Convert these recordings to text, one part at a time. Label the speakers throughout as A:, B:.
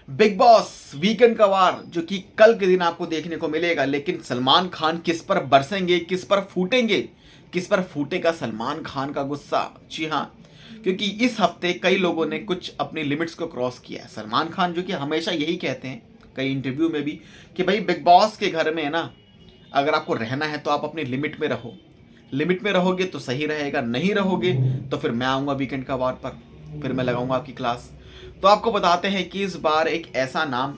A: Big boss weekend का वार जो कि कल के दिन आपको देखने को मिलेगा, लेकिन सलमान खान किस पर बरसेंगे, किस पर फूटेंगे, किस पर फूटेगा सलमान खान का गुस्सा। जी हाँ, क्योंकि इस हफ्ते कई लोगों ने कुछ अपनी लिमिट्स को क्रॉस किया है। सलमान खान जो कि हमेशा यही कहते हैं कई इंटरव्यू में भी कि भाई बिग बॉस के घर में है ना, अगर आपको रहना है तो आप अपनी लिमिट में रहो, लिमिट में रहोगे तो सही रहेगा, नहीं रहोगे तो फिर मैं आऊँगा वीकेंड का वार पर, फिर मैं लगाऊंगा आपकी क्लास। तो आपको बताते हैं कि इस बार एक ऐसा नाम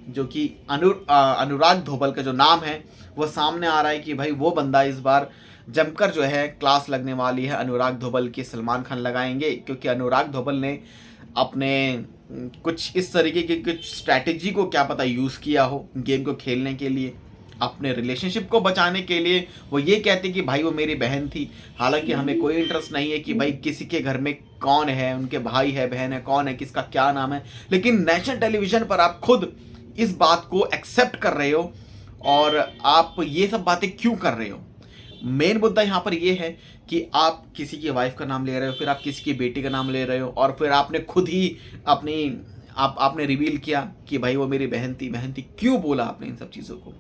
A: जो कि अनुराग धोबल का जो नाम है वो सामने आ रहा है कि भाई वो बंदा इस बार जमकर जो है क्लास लगने वाली है अनुराग धोबल की, सलमान खान लगाएंगे। क्योंकि अनुराग धोबल ने अपने कुछ इस तरीके की कुछ स्ट्रैटेजी को क्या पता यूज़ किया हो गेम को खेलने के लिए, अपने रिलेशनशिप को बचाने के लिए। वो ये कहते कि भाई वो मेरी बहन थी, हालांकि हमें कोई इंटरेस्ट नहीं है कि भाई किसी के घर में कौन है, उनके भाई है, बहन है, कौन है, किसका क्या नाम है। लेकिन नेशनल टेलीविजन पर आप खुद इस बात को एक्सेप्ट कर रहे हो और आप ये सब बातें क्यों कर रहे हो। मेन मुद्दा यहाँ पर ये है कि आप किसी की वाइफ का नाम ले रहे हो, फिर आप किसी की बेटी का नाम ले रहे हो और फिर आपने खुद ही अपनी आपने रिवील किया कि भाई वो मेरी बहन थी। क्यों बोला आपने इन सब चीज़ों को।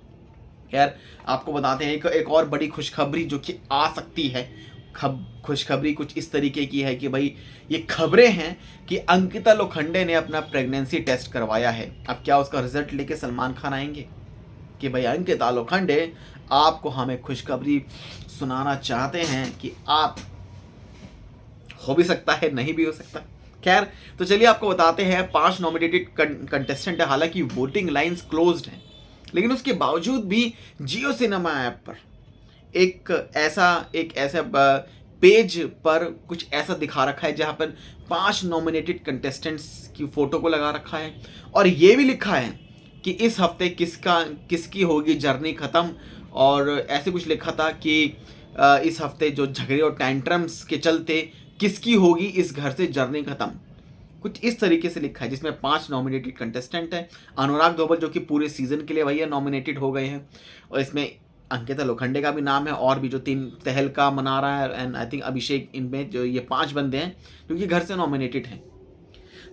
A: यार आपको बताते हैं एक और बड़ी खुशखबरी जो कि आ सकती है। खुशखबरी कुछ इस तरीके की है कि भाई ये खबरें हैं कि अंकिता लोखंडे ने अपना प्रेगनेंसी टेस्ट करवाया है। अब क्या उसका रिजल्ट लेके सलमान खान आएंगे कि भाई अंकिता लोखंडे आपको हमें खुशखबरी सुनाना चाहते हैं कि आप, हो भी सकता है नहीं भी हो सकता। खैर तो चलिए आपको बताते हैं 5 नॉमिनेटेड कंटेस्टेंट है। हालांकि वोटिंग लाइंस क्लोज्ड हैं, लेकिन उसके बावजूद भी जियो सिनेमा ऐप पर एक ऐसा पेज पर कुछ ऐसा दिखा रखा है जहां पर 5 नॉमिनेटेड कंटेस्टेंट्स की फोटो को लगा रखा है और ये भी लिखा है कि इस हफ्ते किसकी होगी जर्नी खत्म। और ऐसे कुछ लिखा था कि इस हफ्ते जो झगड़े और टैंट्रम्स के चलते किसकी होगी इस घर से जर्नी खत्म, कुछ इस तरीके से लिखा है। जिसमें 5 नॉमिनेटेड कंटेस्टेंट हैं। अनुराग धोबल जो कि पूरे सीजन के लिए भैया नॉमिनेटेड हो गए हैं और इसमें अंकिता लोखंडे का भी नाम है और भी जो 3 तहलका मना रहा है एंड आई थिंक अभिषेक, इनमें जो ये 5 बंदे हैं क्योंकि घर से नॉमिनेटेड हैं।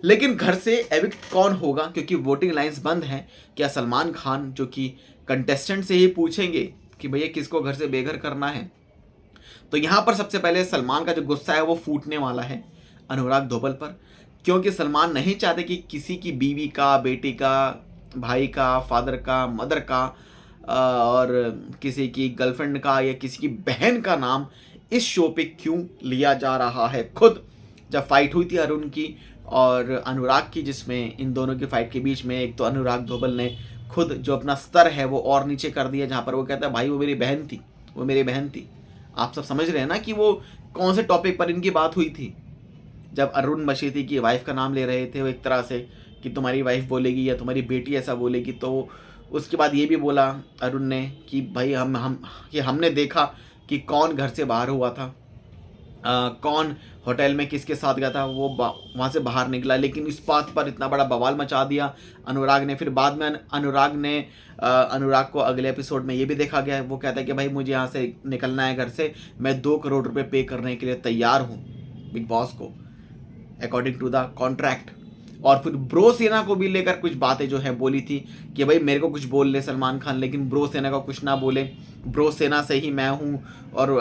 A: लेकिन घर से एविक्ट कौन होगा क्योंकि वोटिंग लाइन्स बंद हैं। क्या सलमान खान जो कि कंटेस्टेंट से ही पूछेंगे कि भैया किसको घर से बेघर करना है। तो यहाँ पर सबसे पहले सलमान का जो गुस्सा है वो फूटने वाला है अनुराग धोबल पर, क्योंकि सलमान नहीं चाहते कि किसी की बीवी का, बेटी का, भाई का, फादर का, मदर का और किसी की गर्लफ्रेंड का या किसी की बहन का नाम इस शो पे क्यों लिया जा रहा है। खुद जब फाइट हुई थी अरुण की और अनुराग की, जिसमें इन दोनों की फाइट के बीच में एक तो अनुराग धोबल ने खुद जो अपना स्तर है वो और नीचे कर दिया, जहाँ पर वो कहता है भाई वो मेरी बहन थी, वो मेरी बहन थी। आप सब समझ रहे हैं ना कि वो कौन से टॉपिक पर इनकी बात हुई थी। जब अरुण मशीती की वाइफ का नाम ले रहे थे वो एक तरह से कि तुम्हारी वाइफ बोलेगी या तुम्हारी बेटी ऐसा बोलेगी, तो उसके बाद ये भी बोला अरुण ने कि भाई हमने देखा कि कौन घर से बाहर हुआ था, कौन होटल में किसके साथ गया था, वो वहाँ से बाहर निकला। लेकिन इस बात पर इतना बड़ा बवाल मचा दिया अनुराग ने। फिर बाद में अनुराग को अगले एपिसोड में ये भी देखा गया, वो कहता है कि भाई मुझे यहाँ से निकलना है घर से, मैं 2 करोड़ रुपए पे करने के लिए तैयार हूँ बिग बॉस को अकॉर्डिंग टू द कॉन्ट्रैक्ट। और फिर ब्रो सेना को भी लेकर कुछ बातें जो है बोली थी कि भाई मेरे को कुछ बोल ले सलमान खान, लेकिन ब्रो सेना को कुछ ना बोले, ब्रो सेना से ही मैं हूँ और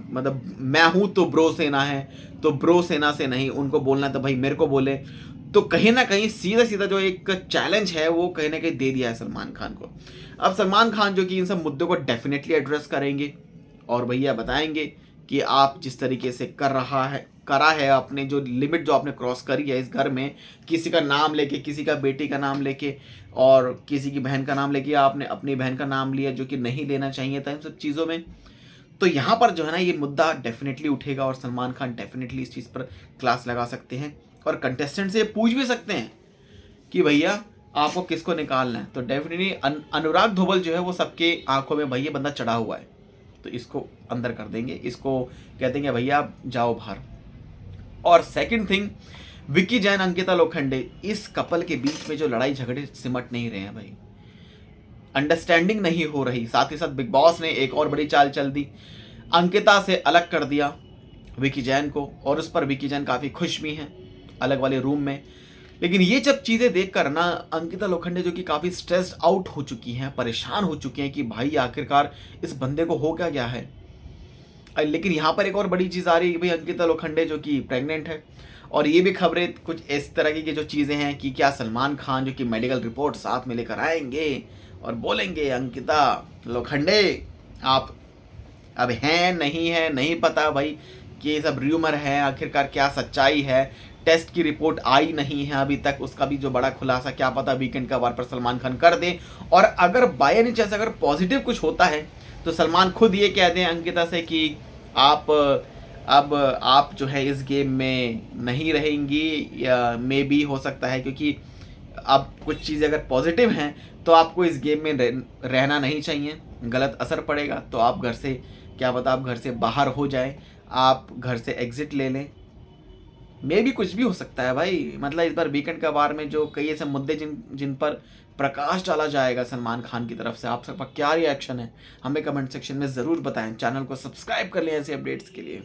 A: मतलब मैं हूँ तो ब्रो सेना है, तो ब्रो सेना से नहीं, उनको बोलना तो भाई मेरे को बोले। तो कहीं ना कहीं सीधा जो एक चैलेंज है वो कहीं ना कहीं दे दिया है सलमान खान को। अब सलमान खान जो कि इन सब मुद्दों को डेफिनेटली एड्रेस करेंगे और भैया बताएंगे कि आप जिस तरीके से करा है अपने जो लिमिट जो आपने क्रॉस करी है इस घर में, किसी का नाम लेके, किसी का बेटी का नाम लेके और किसी की बहन का नाम लेके, आपने अपनी बहन का नाम लिया जो कि नहीं लेना चाहिए था इन सब चीज़ों में। तो यहाँ पर जो है ना ये मुद्दा डेफिनेटली उठेगा और सलमान खान डेफिनेटली इस चीज़ पर क्लास लगा सकते हैं और कंटेस्टेंट से पूछ भी सकते हैं कि भैया आपको किसको निकालना है। तो डेफिनेटली अनुराग धोबल जो है वो सबके आंखों में भैया बंदा चढ़ा हुआ है, तो इसको अंदर कर देंगे, इसको कह देंगे भैया आप जाओ बाहर। और सेकंड थिंग, विक्की जैन, अंकिता लोखंडे, इस कपल के बीच में जो लड़ाई झगड़े सिमट नहीं रहे हैं भाई, अंडरस्टैंडिंग नहीं हो रही। साथ ही साथ बिग बॉस ने एक और बड़ी चाल चल दी, अंकिता से अलग कर दिया विक्की जैन को और उस पर विक्की जैन काफ़ी खुश भी हैं अलग वाले रूम में। लेकिन ये जब चीज़ें देखकर ना अंकिता लोखंडे जो कि काफ़ी स्ट्रेस्ड आउट हो चुकी हैं, परेशान हो चुकी हैं कि भाई आखिरकार इस बंदे को हो क्या गया है। लेकिन यहाँ पर एक और बड़ी चीज़ आ रही है कि भाई अंकिता लोखंडे जो कि प्रेग्नेंट है, और ये भी खबरें कुछ इस तरह की जो चीज़ें हैं कि क्या सलमान खान जो कि मेडिकल रिपोर्ट साथ में लेकर आएंगे और बोलेंगे अंकिता लोखंडे आप अब हैं नहीं है नहीं पता भाई, कि ये सब र्यूमर है, आखिरकार क्या सच्चाई है। टेस्ट की रिपोर्ट आई नहीं है अभी तक, उसका भी जो बड़ा खुलासा क्या पता वीकेंड का वार पर सलमान खान कर दे। और अगर बाय एनी चांस अगर पॉजिटिव कुछ होता है तो सलमान खुद ये कह दें अंकिता से कि आप अब आप जो है इस गेम में नहीं रहेंगी, या मे बी हो सकता है क्योंकि अब कुछ चीज़ें अगर पॉजिटिव हैं तो आपको इस गेम में रहना नहीं चाहिए, गलत असर पड़ेगा, तो आप घर से क्या पता आप घर से बाहर हो जाए, आप घर से एग्जिट ले लें। मे भी कुछ भी हो सकता है भाई। मतलब इस बार वीकेंड का वार में जो कई ऐसे मुद्दे जिन पर प्रकाश डाला जाएगा सलमान खान की तरफ से, आप सबका क्या रिएक्शन है हमें कमेंट सेक्शन में ज़रूर बताएं। चैनल को सब्सक्राइब कर लें ऐसे अपडेट्स के लिए।